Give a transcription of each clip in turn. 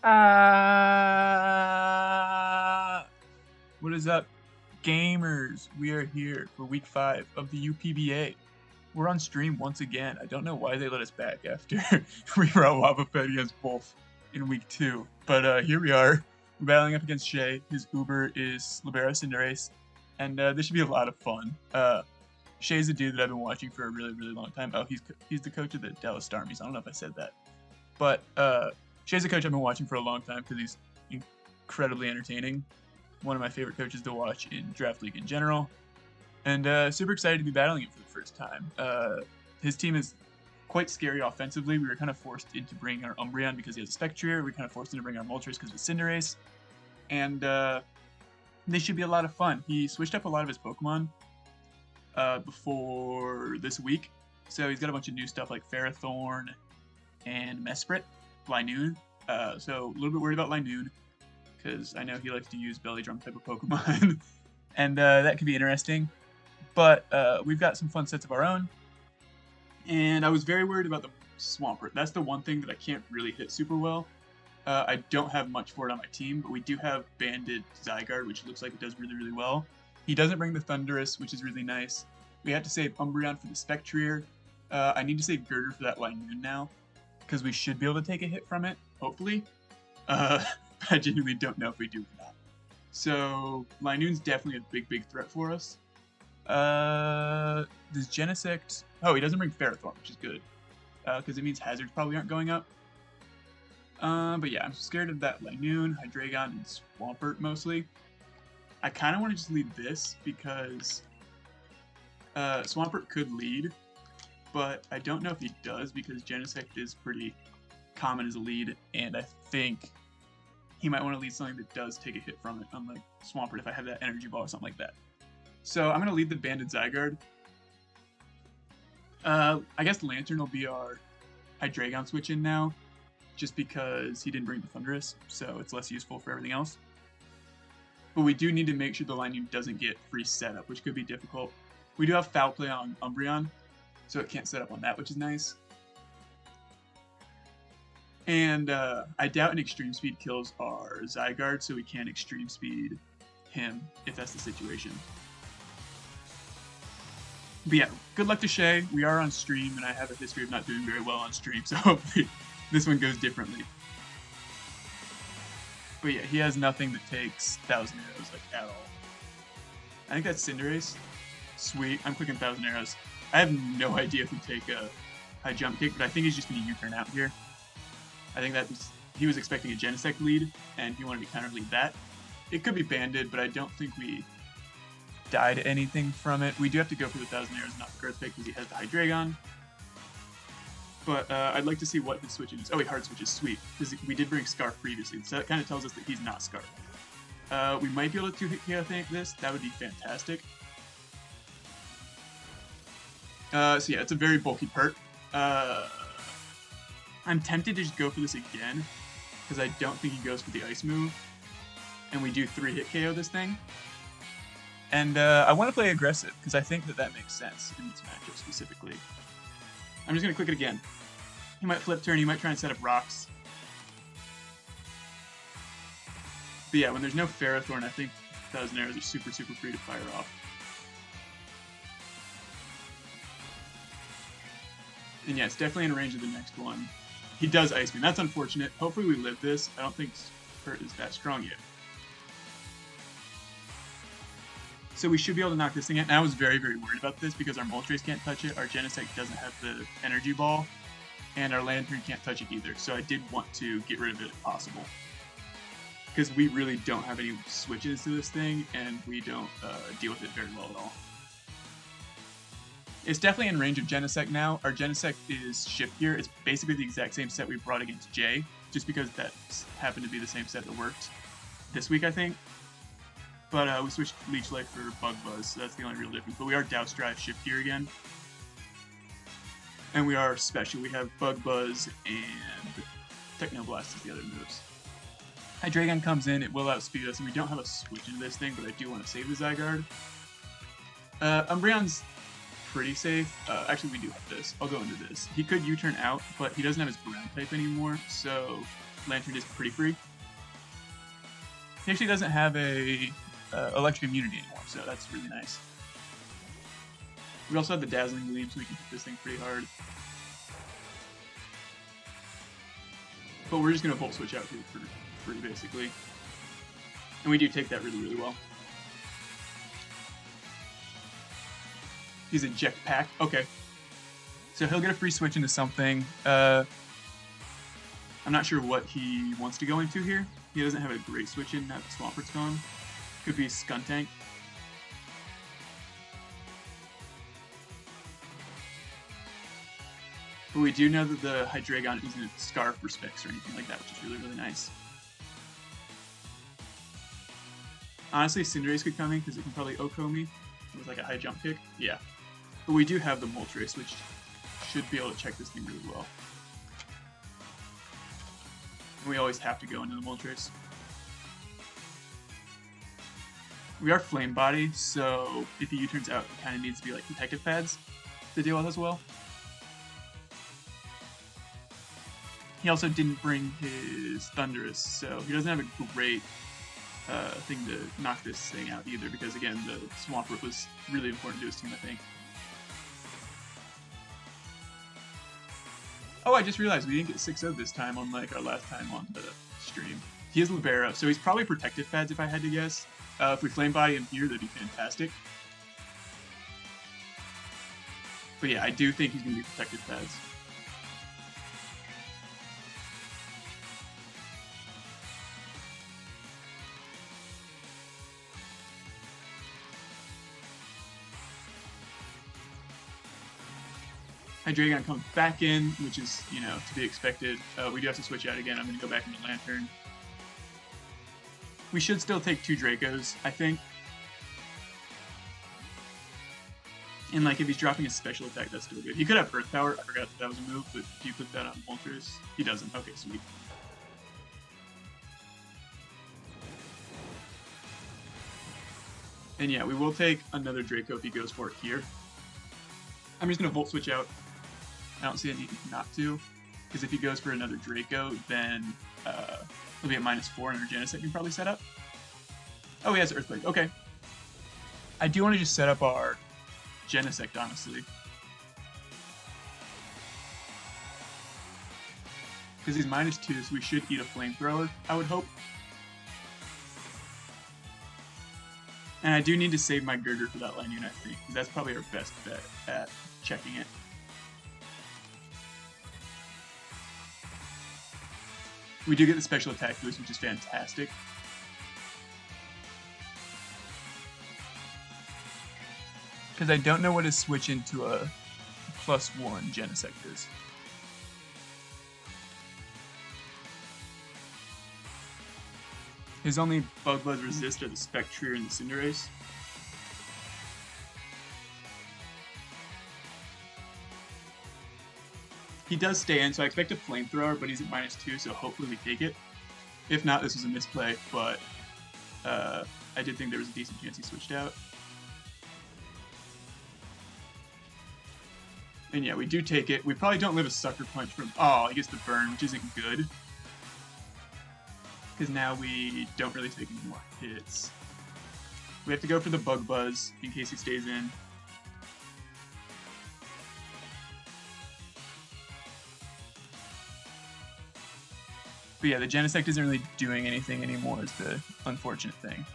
What is up, gamers? We are here for week 5 of the UPBA. We're on stream once again. I don't know why they let us back after we were out Lava Fed against Wolf in week 2. But here we are. We're battling up against Shay. His Uber is Libera Cinderace. And this should be a lot of fun. Shay's a dude that I've been watching for a really, really long time. Oh, he's the coach of the Dallas Starmies. I don't know if I said that. But Shay's a coach I've been watching for a long time because he's incredibly entertaining. One of my favorite coaches to watch in Draft League in general. And super excited to be battling him for the first time. His team is quite scary offensively. We were kind of forced into bringing our Umbreon because he has a Spectrier. We were kind of forced into bringing our Moltres because of Cinderace. And this should be a lot of fun. He switched up a lot of his Pokemon before this week. So he's got a bunch of new stuff like Ferrothorn and Mesprit, Linoon. So a little bit worried about Linoon, because I know he likes to use Belly Drum type of Pokemon, and that could be interesting. But we've got some fun sets of our own, and I was very worried about the Swampert. That's the one thing that I can't really hit super well. I don't have much for it on my team, but we do have Banded Zygarde, which looks like it does really, really well. He doesn't bring the Thundurus, which is really nice. We have to save Umbreon for the Spectrier. I need to save Girder for that Linoon now, because we should be able to take a hit from it, hopefully. I genuinely don't know if we do or not. So Linoon's definitely a big, big threat for us. Does Genesect... Oh, he doesn't bring Ferrothorn, which is good, because it means hazards probably aren't going up. But yeah, I'm scared of that Linoon, Hydreigon, and Swampert mostly. I kind of want to just lead this because Swampert could lead, but I don't know if he does because Genesect is pretty common as a lead, and I think he might want to lead something that does take a hit from it, unlike Swampert if I have that Energy Ball or something like that. So I'm going to lead the Banded Zygarde. I guess Lantern will be our Hydreigon switch in now, just because he didn't bring the Thundurus, so it's less useful for everything else. But we do need to make sure the Linoon doesn't get free setup, which could be difficult. We do have Foul Play on Umbreon, so it can't set up on that, which is nice. And I doubt an Extreme Speed kills our Zygarde, so we can Extreme Speed him if that's the situation. But yeah, good luck to Shay. We are on stream, and I have a history of not doing very well on stream, so hopefully this one goes differently. But yeah, he has nothing that takes 1,000 arrows, like, at all. I think that's Cinderace. Sweet, I'm clicking 1,000 arrows. I have no idea if we take a high jump kick, but I think he's just going to U-turn out here. I think he was expecting a Genesect lead, and he wanted to counter lead that. It could be Banded, but I don't think we died anything from it. We do have to go for the 1,000 arrows, not the Earth Pick, because he has the Hydreigon. But I'd like to see what his switch is. Oh, he hard switches, sweet, because we did bring Scarf previously, so that kind of tells us that he's not Scarf. We might be able to 2-hit KO this. That would be fantastic. So yeah, it's a very bulky perk. I'm tempted to just go for this again, because I don't think he goes for the Ice move, and we do 3-hit KO this thing. And I want to play aggressive, because I think that makes sense in this matchup specifically. I'm just going to click it again. He might flip turn, he might try and set up rocks. But yeah, when there's no Ferrothorn, I think 1,000 arrows are super, super free to fire off. And yeah, it's definitely in range of the next one. He does Ice Beam. That's unfortunate. Hopefully we live this. I don't think Spurt is that strong yet. So we should be able to knock this thing out. And I was very, very worried about this because our Moltres can't touch it, our Genesect doesn't have the Energy Ball, and our Lantern can't touch it either. So I did want to get rid of it if possible, because we really don't have any switches to this thing, and we don't deal with it very well at all. It's definitely in range of Genesect now. Our Genesect is Shift Gear. It's basically the exact same set we brought against Jay, just because that happened to be the same set that worked this week, I think. But we switched Leech Life for Bug Buzz, so that's the only real difference. But we are Douse Drive Shift Gear again. And we are special. We have Bug Buzz and Techno Blast as the other moves. Hydreigon comes in, it will outspeed us, and we don't have a switch into this thing, but I do want to save the Zygarde. Umbreon's pretty safe. Actually, we do have this. I'll go into this. He could U-turn out, but he doesn't have his ground type anymore, so Lantern is pretty free. He actually doesn't have a electric immunity anymore, so that's really nice. We also have the Dazzling Gleam, so we can hit this thing pretty hard. But we're just going to Volt Switch out here for free, basically. And we do take that really, really well. He's a Jetpack. Okay. So he'll get a free switch into something. I'm not sure what he wants to go into here. He doesn't have a great switch in. Now that Swampert's gone. Could be Skuntank. But we do know that the Hydreigon isn't Scarf or Specs or anything like that, which is really, really nice. Honestly, Cinderace could come in because it can probably OHKO me with like a high jump kick. Yeah. But we do have the Moltres, which should be able to check this thing really well. And we always have to go into the Moltres. We are Flame Body, so if he U-turns out, it kind of needs to be like Protective Pads to deal with as well. He also didn't bring his Thundurus, so he doesn't have a great thing to knock this thing out either, because again, the Swampert was really important to his team, I think. Oh, I just realized we didn't get 6-0 this time, unlike our last time on the stream. He is Libero, so he's probably Protective Pads if I had to guess. If we Flame Body him here, that'd be fantastic. But yeah, I do think he's going to be Protective Pads. Hydreigon comes back in, which is, you know, to be expected. We do have to switch out again. I'm going to go back into Lantern. We should still take 2 Dracos, I think. And, like, if he's dropping a special attack, that's still good. He could have Earth Power. I forgot that was a move, but do you put that on Moltres? He doesn't. Okay, sweet. And yeah, we will take another Draco if he goes for it here. I'm just going to Volt Switch out. I don't see a need not to, because if he goes for another Draco, then he'll be at -4 and our Genesect can probably set up. Oh, he has Earthquake. Okay. I do want to just set up our Genesect, honestly. Because he's -2, so we should eat a Flamethrower, I would hope. And I do need to save my Girder for that Lanyard, I think, because that's probably our best bet at checking it. We do get the special attack boost, which is fantastic. Because I don't know what his switch into a +1 Genesect is. His only Bug Buzz resist are the Spectrier and the Cinderace. He does stay in, so I expect a Flamethrower, but he's at -2, so hopefully we take it. If not, this was a misplay, but I did think there was a decent chance he switched out. And yeah, we do take it. We probably don't live a Sucker Punch from... Oh, he gets the burn, which isn't good. Because now we don't really take any more hits. We have to go for the Bug Buzz in case he stays in. But yeah, the Genesect isn't really doing anything anymore is the unfortunate thing.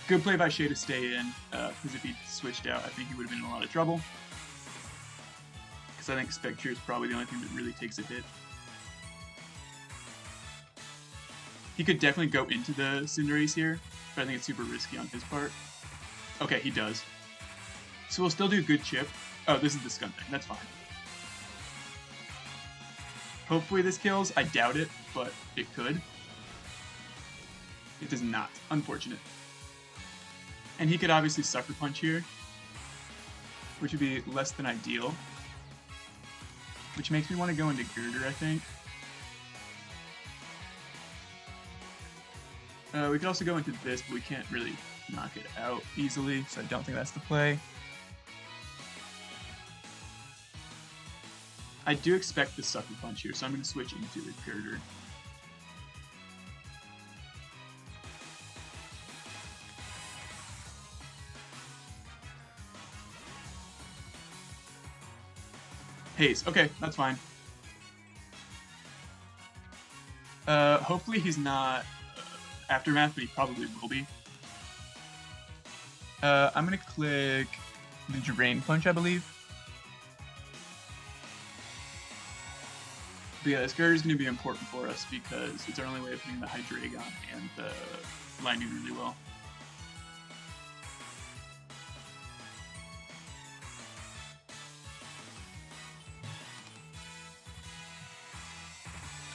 Good play by Shay to stay in, because if he switched out, I think he would have been in a lot of trouble. Because I think Spectrier is probably the only thing that really takes a hit. He could definitely go into the Cinderace here, but I think it's super risky on his part. Okay, he does. So we'll still do good chip. Oh, this is the Skuntank. That's fine. Hopefully this kills. I doubt it, but it could. It does not. Unfortunate. And he could obviously Sucker Punch here, which would be less than ideal. Which makes me want to go into Girder, I think. We could also go into this, but we can't really knock it out easily, so I don't think that's the play. I do expect the Sucker Punch here, so I'm going to switch into the Girder. Haze. Okay, that's fine. Hopefully he's not Aftermath, but he probably will be. I'm going to click the Drain Punch, I believe. But yeah, this Girder is going to be important for us because it's our only way of hitting the Hydreigon and the Linoon really well.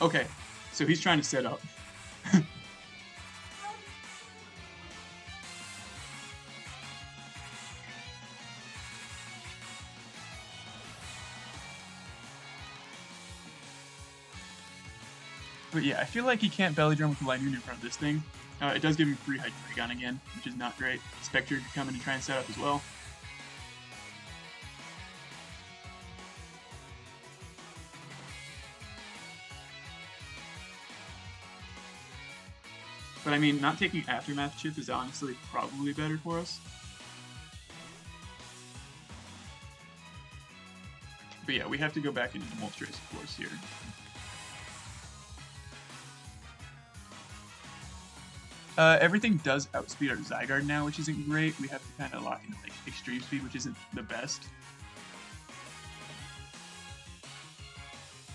Okay, so he's trying to set up. But yeah, I feel like he can't Belly Drum with the Linoon in front of this thing. It does give him free Hydreigon again, which is not great. Spectre could come in and try and set up as well. But I mean, not taking Aftermath chip is honestly probably better for us. But yeah, we have to go back into the Moltres, of course, here. Everything does outspeed our Zygarde now, which isn't great. We have to kind of lock into like extreme speed, which isn't the best.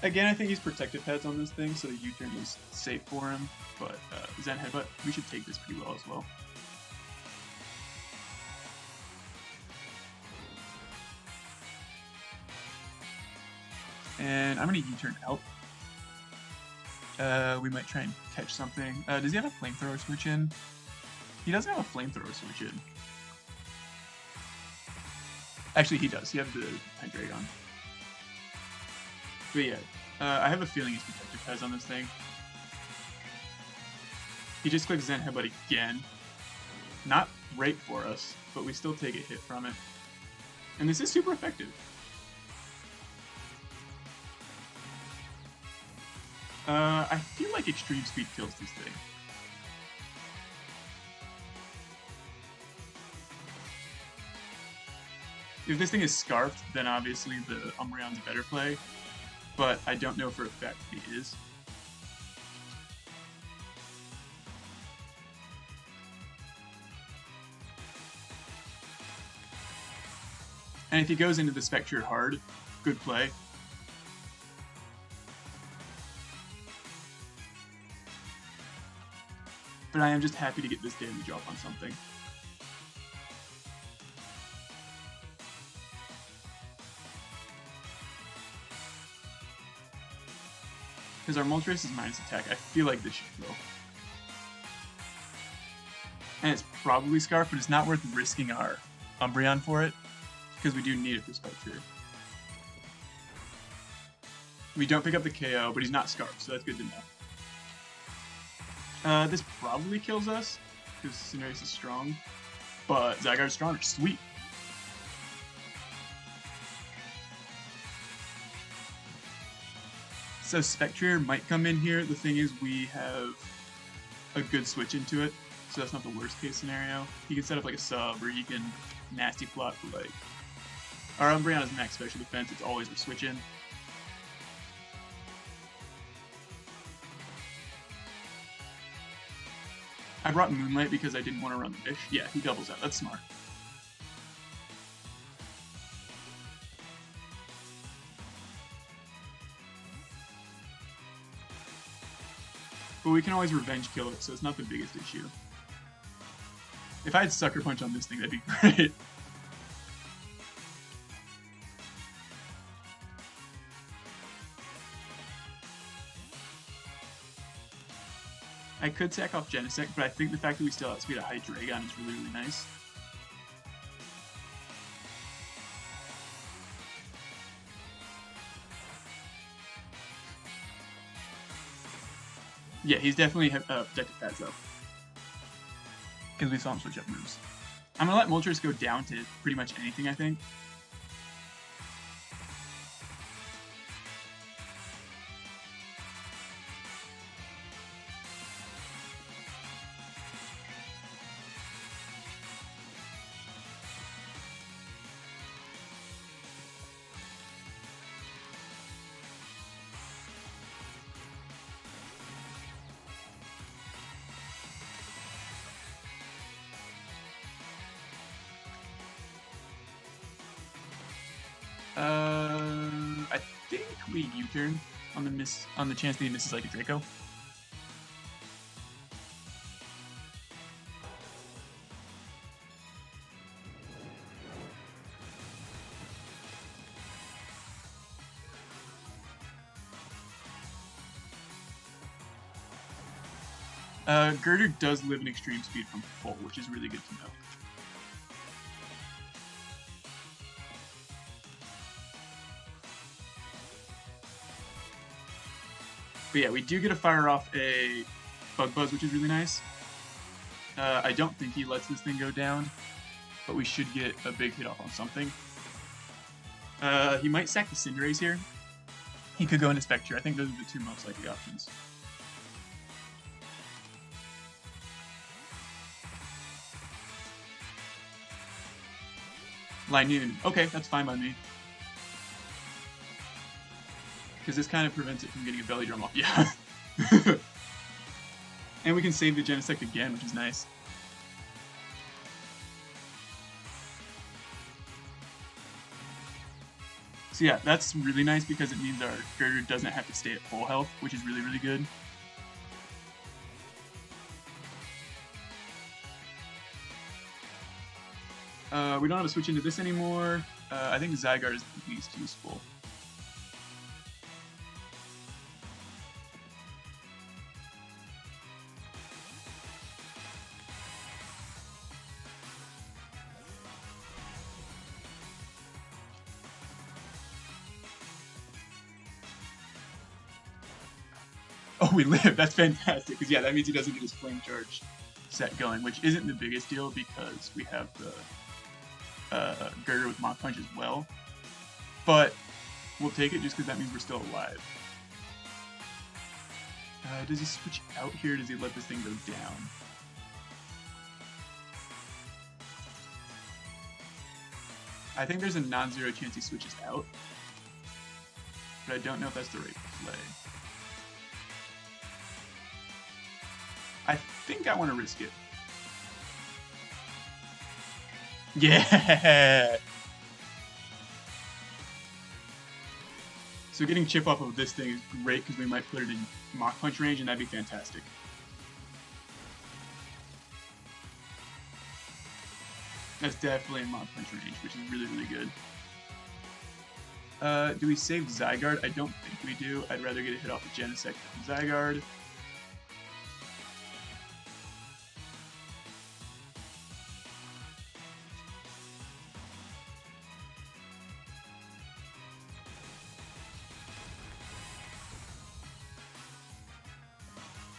Again, I think he's protective heads on this thing, so the U-turn is safe for him. But Zen Headbutt, we should take this pretty well as well. And I'm gonna U-turn out. We might try and catch something. Does he have a Flamethrower switch in? He doesn't have a Flamethrower switch in. Actually, he does. He has the Hydreigon. But yeah, I have a feeling he's protective heads on this thing. He just clicks Zen Headbutt again. Not great for us, but we still take a hit from it. And this is super effective. I feel like Extreme Speed kills this thing. If this thing is Scarfed, then obviously the Umbreon's a better play, but I don't know for a fact that he is. And if he goes into the Spectre hard, good play. But I am just happy to get this damage off on something. Because our Moltres is minus attack, I feel like this should go. And it's probably Scarf, but it's not worth risking our Umbreon for it, because we do need it for Spectre. We don't pick up the KO, but he's not Scarf, so that's good to know. This probably kills us, because Cinderace is strong, but Zygarde's stronger. Sweet! So Spectre might come in here. The thing is, we have a good switch into it, so that's not the worst case scenario. He can set up like a sub, or he can nasty plot for like... Our Umbreon is max special defense, it's always a switch in. I brought Moonlight because I didn't want to run the fish. Yeah, he doubles out. That's smart. But we can always revenge kill it, so it's not the biggest issue. If I had Sucker Punch on this thing, that'd be great. I could sack off Genesect, but I think the fact that we still outspeed a Hydreigon is really, really nice. Yeah, he's definitely protected pads up. Because we saw him switch up moves. I'm going to let Moltres go down to pretty much anything, I think. we U-turn on the chance that he misses like a Draco? Girder does live in extreme speed from full, which is really good to know. But yeah, we do get to fire off a Bug Buzz, which is really nice. I don't think he lets this thing go down, but we should get a big hit off on something. He might sack the Cinderace here. He could go into Spectre. I think those are the two most likely options. Linoon. Okay, that's fine by me. Because this kind of prevents it from getting a belly drum off. Yeah. And we can save the Genesect again, which is nice. So yeah, that's really nice because it means our Girder doesn't have to stay at full health, which is really, really good. We don't have to switch into this anymore. I think Zygarde is the least useful. Oh, we live. That's fantastic. Because yeah, that means he doesn't get his Flame Charge set going, which isn't the biggest deal because we have the Girder with Mach Punch as well. But we'll take it just because that means we're still alive. Does he switch out here? Does he let this thing go down? I think there's a non-zero chance he switches out. But I don't know if that's the right play. I think I want to risk it. Yeah! So getting chip off of this thing is great because we might put it in Mach Punch range and that'd be fantastic. That's definitely in Mach Punch range, which is really, really good. Do we save Zygarde? I don't think we do. I'd rather get a hit off of Genesect than Zygarde.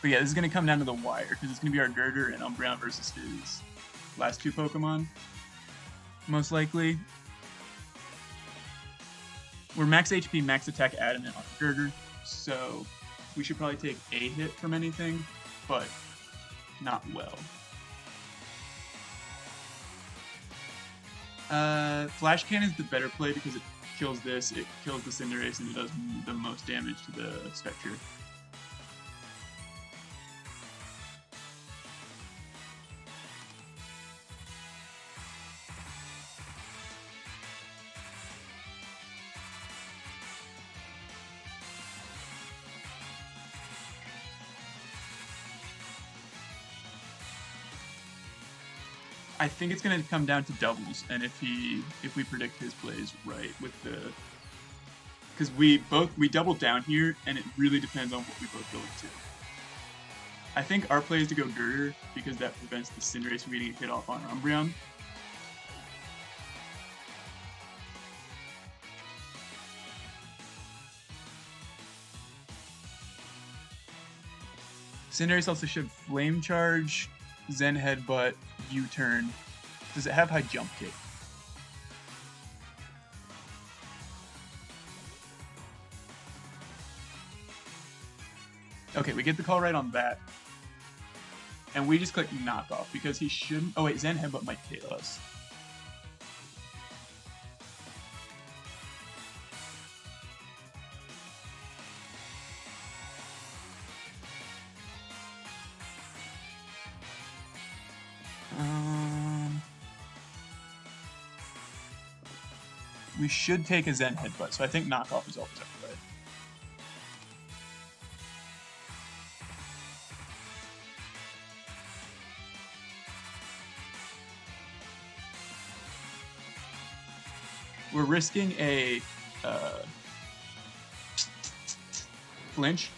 But yeah, this is going to come down to the wire, because it's going to be our Girder and Umbreon versus his last two Pokemon, most likely. We're max HP, max attack adamant on Girder, so we should probably take a hit from anything, but not well. Flash Cannon is the better play because it kills this, it kills the Cinderace, and it does the most damage to the Spectre. I think it's going to come down to doubles, and if we predict his plays right with the, because we double down here, and it really depends on what we both go into. I think our play is to go Girder because that prevents the Cinderace from getting a hit off on Umbreon. Cinderace also should Flame Charge, Zen Headbutt, U-turn. Does it have high jump kick? Okay, we get the call right on that. And we just click knock off because he shouldn't. Oh wait, Zen Headbutt might KO us. We should take a Zen Headbutt, so I think knockoff is always our play. We're risking a flinch,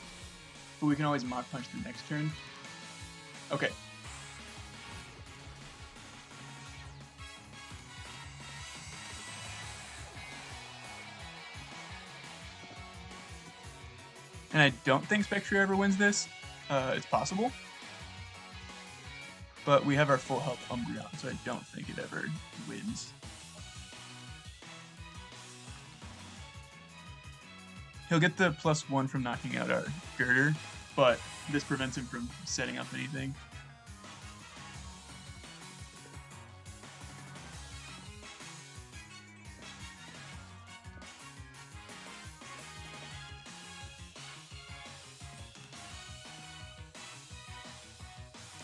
but we can always Mach Punch the next turn. Okay. And I don't think Spectre ever wins this. It's possible. But we have our full health Umbreon, so I don't think it ever wins. He'll get the +1 from knocking out our Girder, but this prevents him from setting up anything.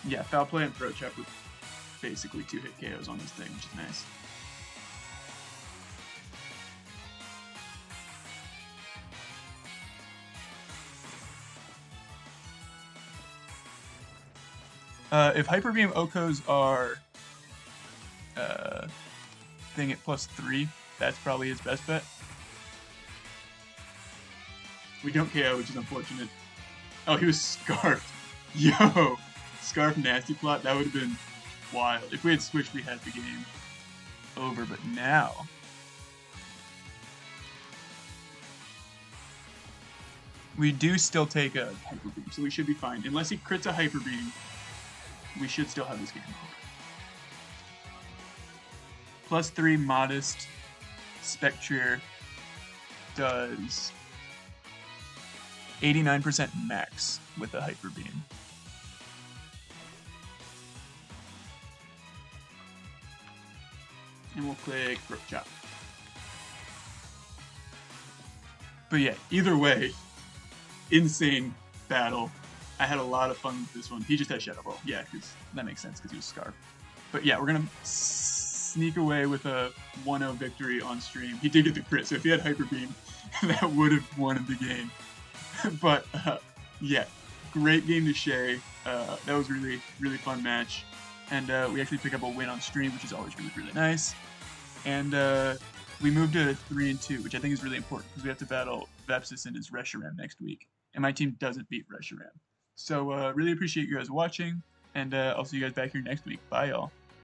Yeah, Foul Play and Throat Chop with basically 2-hit KOs on this thing, which is nice. If Hyper Beam Okos are thing at +3, that's probably his best bet. We don't KO, which is unfortunate. Oh, he was Scarfed. Yo! Scarf Nasty Plot, that would have been wild. If we had switched, we had the game over, but now... we do still take a Hyper Beam, so we should be fine. Unless he crits a Hyper Beam, we should still have this game over. +3 Modest Spectre does 89% max with a Hyper Beam. And we'll click Throat Chop. But yeah, either way, insane battle. I had a lot of fun with this one. He just had Shadow Ball. Yeah, because that makes sense because he was Scarf. But yeah, we're going to sneak away with a 1-0 victory on stream. He did get the crit, so if he had Hyper Beam, that would have won the game. But yeah, great game to Shay. That was really, really fun match. And we actually pick up a win on stream, which is always really, really nice. And we moved to 3-2, which I think is really important because we have to battle Vepsis and his Reshiram next week. And my team doesn't beat Reshiram. So really appreciate you guys watching, and I'll see you guys back here next week. Bye, y'all.